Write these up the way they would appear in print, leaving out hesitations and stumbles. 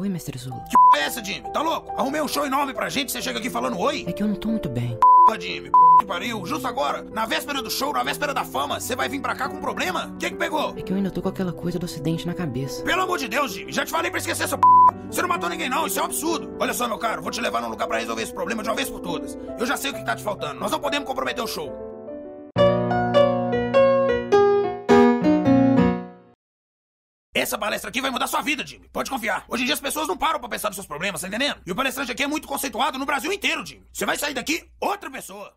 Oi, mestre Zula. Que é essa, Jimmy? Tá louco? Arrumei um show enorme pra gente, você chega aqui falando oi? É que eu não tô muito bem. Jimmy, que pariu. Justo agora, na véspera do show, na véspera da fama, você vai vir pra cá com um problema? O que pegou? É que eu ainda tô com aquela coisa do acidente na cabeça. Pelo amor de Deus, Jimmy, já te falei pra esquecer essa Você não matou ninguém não, isso é um absurdo. Olha só, meu caro, vou te levar num lugar pra resolver esse problema de uma vez por todas. Eu já sei o que tá te faltando, nós não podemos comprometer o show. Essa palestra aqui vai mudar sua vida, Jimmy. Pode confiar. Hoje em dia as pessoas não param pra pensar nos seus problemas, tá entendendo? E o palestrante aqui é muito conceituado no Brasil inteiro, Jimmy. Você vai sair daqui outra pessoa.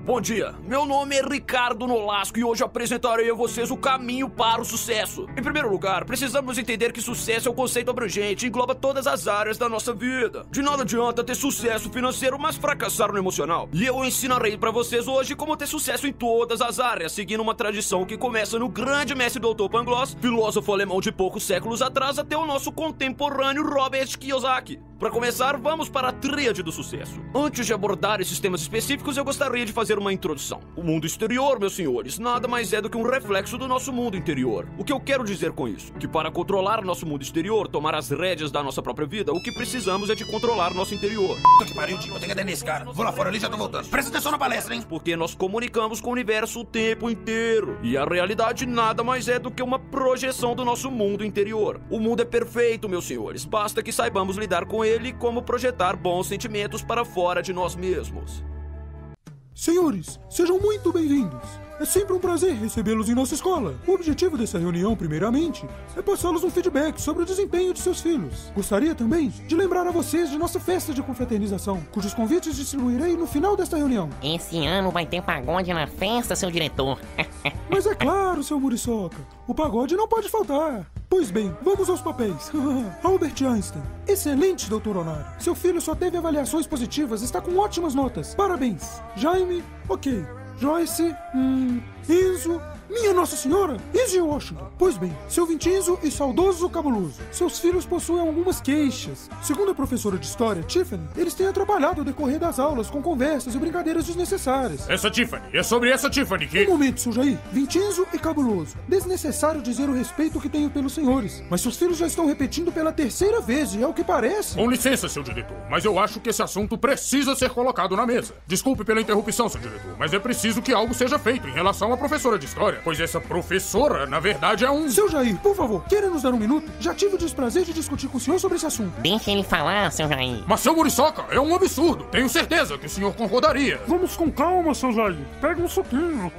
Bom dia, meu nome é Ricardo Nolasco e hoje apresentarei a vocês o caminho para o sucesso. Em primeiro lugar, precisamos entender que sucesso é um conceito abrangente e engloba todas as áreas da nossa vida. De nada adianta ter sucesso financeiro, mas fracassar no emocional. E eu ensinarei para vocês hoje como ter sucesso em todas as áreas, seguindo uma tradição que começa no grande mestre Dr. Pangloss, filósofo alemão de poucos séculos atrás, até o nosso contemporâneo Robert Kiyosaki. Para começar, vamos para a tríade do sucesso. Antes de abordar esses temas específicos, eu gostaria de fazer uma introdução. O mundo exterior, meus senhores, nada mais é do que um reflexo do nosso mundo interior. O que eu quero dizer com isso? Que para controlar nosso mundo exterior, tomar as rédeas da nossa própria vida, o que precisamos é de controlar nosso interior. Que pariu, tio, vou ter que atender esse cara. Vou lá fora ali, já tô voltando. Presta atenção na palestra, hein? Porque nós comunicamos com o universo o tempo inteiro. E a realidade nada mais é do que uma projeção do nosso mundo interior. O mundo é perfeito, meus senhores. Basta que saibamos lidar com ele e como projetar bons sentimentos para fora de nós mesmos. Senhores, sejam muito bem-vindos. É sempre um prazer recebê-los em nossa escola. O objetivo dessa reunião, primeiramente, é passá-los um feedback sobre o desempenho de seus filhos. Gostaria também de lembrar a vocês de nossa festa de confraternização, cujos convites distribuirei no final desta reunião. Esse ano vai ter pagode na festa, seu diretor. Mas é claro, seu Muriçoca, o pagode não pode faltar. Pois bem, vamos aos papéis. Albert Einstein. Excelente, doutor Honário. Seu filho só teve avaliações positivas, está com ótimas notas. Parabéns. Jaime, ok. Joyce, Enzo, minha Nossa Senhora, Izzy Washington. Pois bem, seu Vincenzo e saudoso Cabuloso, seus filhos possuem algumas queixas. Segundo a professora de história, Tiffany, eles têm atrapalhado o decorrer das aulas com conversas e brincadeiras desnecessárias. Essa Tiffany, é sobre essa Tiffany que... Um momento, seu Jair. Vincenzo e Cabuloso, desnecessário dizer o respeito que tenho pelos senhores, mas seus filhos já estão repetindo pela terceira vez e é o que parece. Com licença, seu diretor, mas eu acho que esse assunto precisa ser colocado na mesa. Desculpe pela interrupção, seu diretor, mas é preciso que algo seja feito em relação à professora de história, pois essa professora, na verdade, é um... Seu Jair, por favor, querem nos dar um minuto? Já tive o desprazer de discutir com o senhor sobre esse assunto. Deixa ele falar, seu Jair. Mas, seu Muriçoca, é um absurdo. Tenho certeza que o senhor concordaria. Vamos com calma, seu Jair. Pega um suquinho.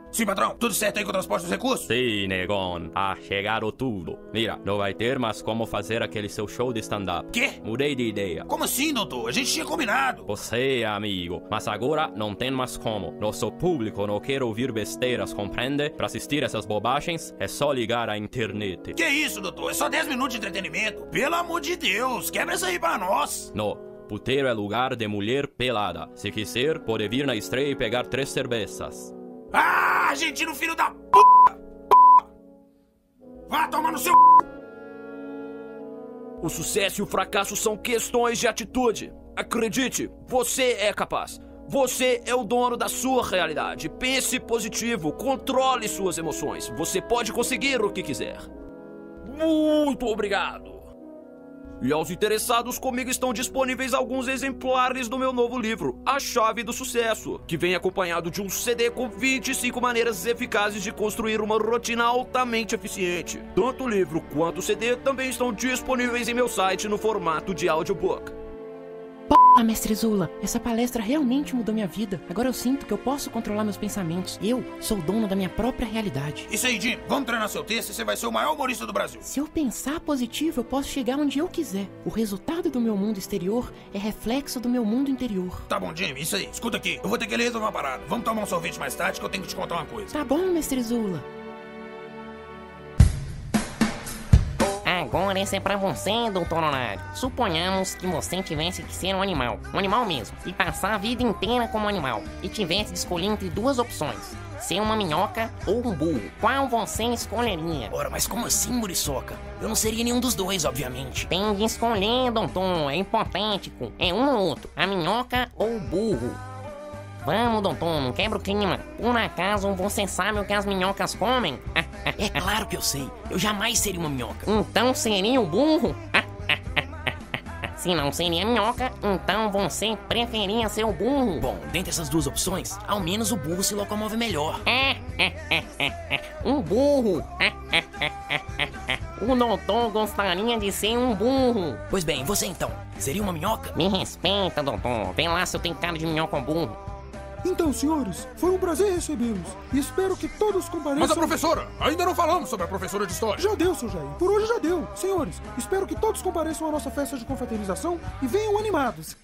Sim, patrão. Tudo certo aí com o transporte dos recursos? Sim, Negon. Chegaram tudo. Mira, não vai ter mais como fazer aquele seu show de stand-up. Quê? Mudei de ideia. Como assim, doutor? A gente tinha combinado. Você, amigo. Mas agora não tem mais como. Nosso público não quer ouvir besteiras, compreende? Pra assistir essas bobagens, é só ligar à internet. Que isso, doutor? É só 10 minutos de entretenimento. Pelo amor de Deus, quebra isso aí pra nós. Não. Puteiro é lugar de mulher pelada. Se quiser, pode vir na estreia e pegar 3 cervejas. Argentino, filho da p***! Vá tomar no seu... O sucesso e o fracasso são questões de atitude. Acredite, você é capaz. Você é o dono da sua realidade. Pense positivo, controle suas emoções. Você pode conseguir o que quiser. Muito obrigado. E aos interessados, comigo estão disponíveis alguns exemplares do meu novo livro, A Chave do Sucesso, que vem acompanhado de um CD com 25 maneiras eficazes de construir uma rotina altamente eficiente. Tanto o livro quanto o CD também estão disponíveis em meu site no formato de audiobook. Mestre Zula, essa palestra realmente mudou minha vida. Agora eu sinto que eu posso controlar meus pensamentos. Eu sou o dono da minha própria realidade. Isso aí, Jim. Vamos treinar seu texto e você vai ser o maior humorista do Brasil. Se eu pensar positivo, eu posso chegar onde eu quiser. O resultado do meu mundo exterior é reflexo do meu mundo interior. Tá bom, Jim. Isso aí. Escuta aqui. Eu vou ter que resolver uma parada. Vamos tomar um sorvete mais tarde que eu tenho que te contar uma coisa. Tá bom, mestre Zula. Agora esse é pra você, doutor Honário. Suponhamos que você tivesse que ser um animal mesmo, e passar a vida inteira como animal, e tivesse de escolher entre duas opções, ser uma minhoca ou um burro. Qual você escolheria? Ora, mas como assim, Muriçoca? Eu não seria nenhum dos dois, obviamente. Tem de escolher, doutor, é hipotético. É um ou outro, a minhoca ou o burro. Vamos, doutor, não quebra o clima. Por acaso você sabe o que as minhocas comem? É claro que eu sei. Eu jamais seria uma minhoca. Então seria o burro? Se não seria minhoca, então você preferia ser o burro? Bom, dentre essas duas opções, ao menos o burro se locomove melhor. Um burro. O doutor gostaria de ser um burro. Pois bem, você então, seria uma minhoca? Me respeita, doutor. Vê lá se eu tenho cara de minhoca ou burro. Então, senhores, foi um prazer recebê-los. E espero que todos compareçam... Mas a professora! Ainda não falamos sobre a professora de história. Já deu, seu Jair. Por hoje já deu. Senhores, espero que todos compareçam à nossa festa de confraternização e venham animados.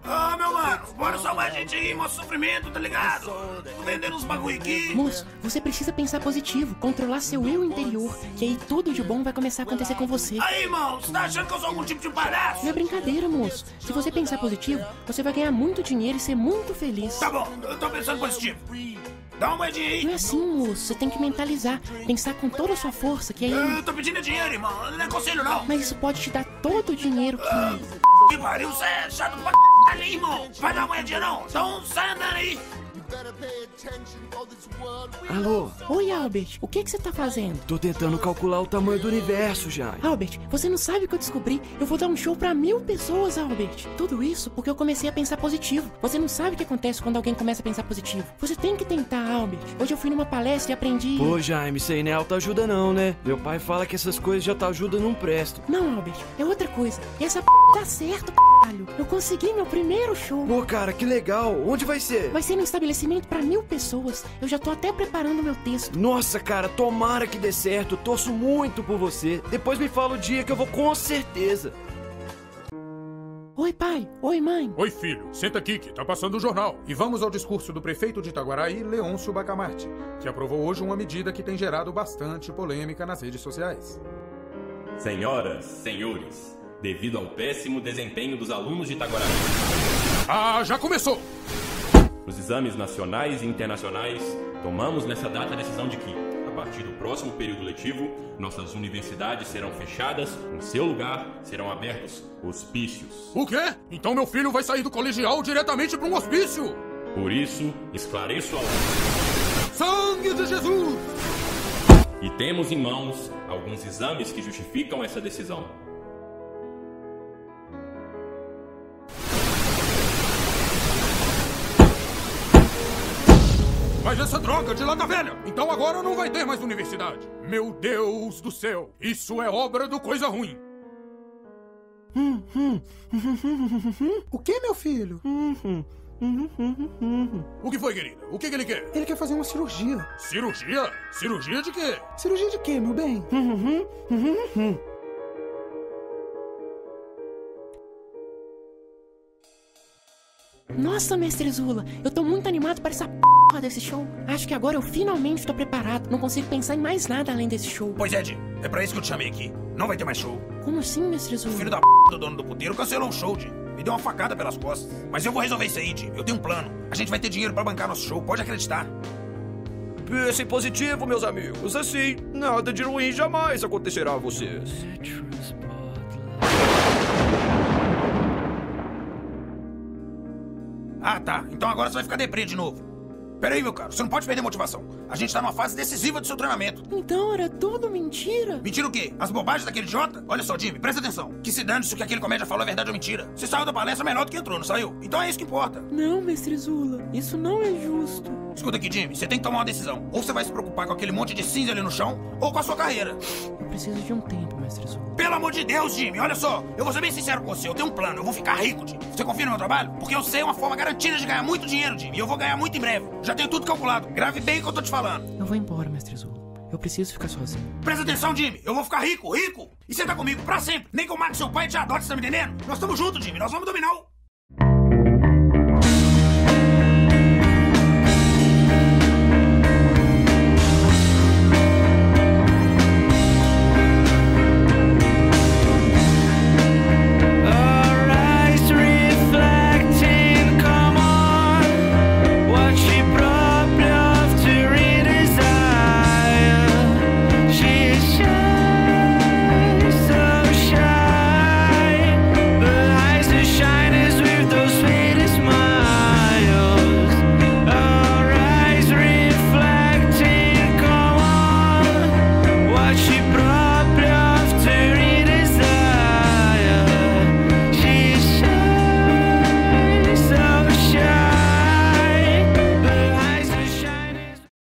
Ah, meu mano, bora salvar a gente aí, mostra sofrimento, tá ligado? Tô vendendo uns bagulho aqui. Moço, você precisa pensar positivo, controlar seu eu interior, que aí tudo de bom vai começar a acontecer com você. Aí, irmão, você tá achando que eu sou algum tipo de palhaço? Não é brincadeira, moço. Se você pensar positivo, você vai ganhar muito dinheiro e ser muito feliz. Tá bom, eu tô pensando positivo. Dá uma moedinha aí. Não é assim, moço. Você tem que mentalizar, pensar com toda a sua força, que aí... Eu tô pedindo dinheiro, irmão. Não é conselho, não. Mas isso pode te dar todo o dinheiro que... Que pariu, você é chato pra ali, irmão. Vai dar moedinha, não. Então sai andando aí. Alô? Oi, Albert. O que você tá fazendo? Tô tentando calcular o tamanho do universo, Jair. Albert, você não sabe o que eu descobri? Eu vou dar um show pra 1000 pessoas, Albert. Tudo isso porque eu comecei a pensar positivo. Você não sabe o que acontece quando alguém começa a pensar positivo. Você tem que tentar, Albert. Hoje eu fui numa palestra e aprendi... Pô, Jaime, isso aí não é autoajuda não, né? Meu pai fala que essas coisas de autoajuda não prestam. Não, Albert, é outra coisa. E essa tá certo, eu consegui meu primeiro show. Pô, cara, que legal. Onde vai ser? Vai ser no estabelecimento pra 1000 pessoas. Eu já tô até preparando meu texto. Nossa, cara, tomara que dê certo. Eu torço muito por você. Depois me fala o dia que eu vou com certeza. Oi, pai. Oi, mãe. Oi, filho. Senta aqui que tá passando o jornal. E vamos ao discurso do prefeito de Itaguaraí, Leôncio Bacamarte, que aprovou hoje uma medida que tem gerado bastante polêmica nas redes sociais. Senhoras, senhores, devido ao péssimo desempenho dos alunos de Itaguaraí, Ah, já começou! nos exames nacionais e internacionais, tomamos nessa data a decisão de que, a partir do próximo período letivo, nossas universidades serão fechadas, em seu lugar serão abertos hospícios. O quê? Então meu filho vai sair do colegial diretamente para um hospício? Por isso, esclareço ao... Sangue de Jesus! E temos em mãos alguns exames que justificam essa decisão. Mas essa droga de lata velha! Então agora não vai ter mais universidade. Meu Deus do céu! Isso é obra do coisa ruim! O que, meu filho? O que foi, querida? O que ele quer? Ele quer fazer uma cirurgia. Cirurgia? Cirurgia de quê? Cirurgia de quê, meu bem? Nossa, mestre Zula, eu tô muito animado para essa porra desse show. Acho que agora eu finalmente tô preparado. Não consigo pensar em mais nada além desse show. Pois é, Jim. É pra isso que eu te chamei aqui. Não vai ter mais show. Como assim, mestre O Zula? filho da do dono do puteiro cancelou o show, Jim. Me deu uma facada pelas costas. Mas eu vou resolver isso aí, Jim. Eu tenho um plano. A gente vai ter dinheiro pra bancar nosso show. Pode acreditar. Pensem positivo, meus amigos. Assim, nada de ruim jamais acontecerá a vocês. Ah, tá. Então agora você vai ficar deprê de novo. Pera aí, meu caro. Você não pode perder motivação. A gente tá numa fase decisiva do seu treinamento. Então era tudo mentira? Mentira o quê? As bobagens daquele idiota? Olha só, Jimmy, presta atenção. Que se dane se o que aquele comédia falou é verdade ou mentira. Você saiu da palestra melhor do que entrou, não saiu? Então é isso que importa. Não, mestre Zula, isso não é justo. Escuta aqui, Jimmy, você tem que tomar uma decisão. Ou você vai se preocupar com aquele monte de cinza ali no chão, ou com a sua carreira. Eu preciso de um tempo, mestre Zula. Pelo amor de Deus, Jimmy, olha só. Eu vou ser bem sincero com você, eu tenho um plano, eu vou ficar rico, Jimmy. Você confia no meu trabalho? Porque eu sei uma forma garantida de ganhar muito dinheiro, Jimmy. E eu vou ganhar muito em breve. Já tenho tudo calculado. Grave bem o que eu tô te falando. Eu vou embora, mestre Zula. Eu preciso ficar sozinho. Presta atenção, Jimmy. Eu vou ficar rico, rico. E você tá comigo pra sempre. Nem que eu mate seu pai e te adote, você tá me entendendo? Nós estamos juntos, Jimmy. Nós vamos dominar o...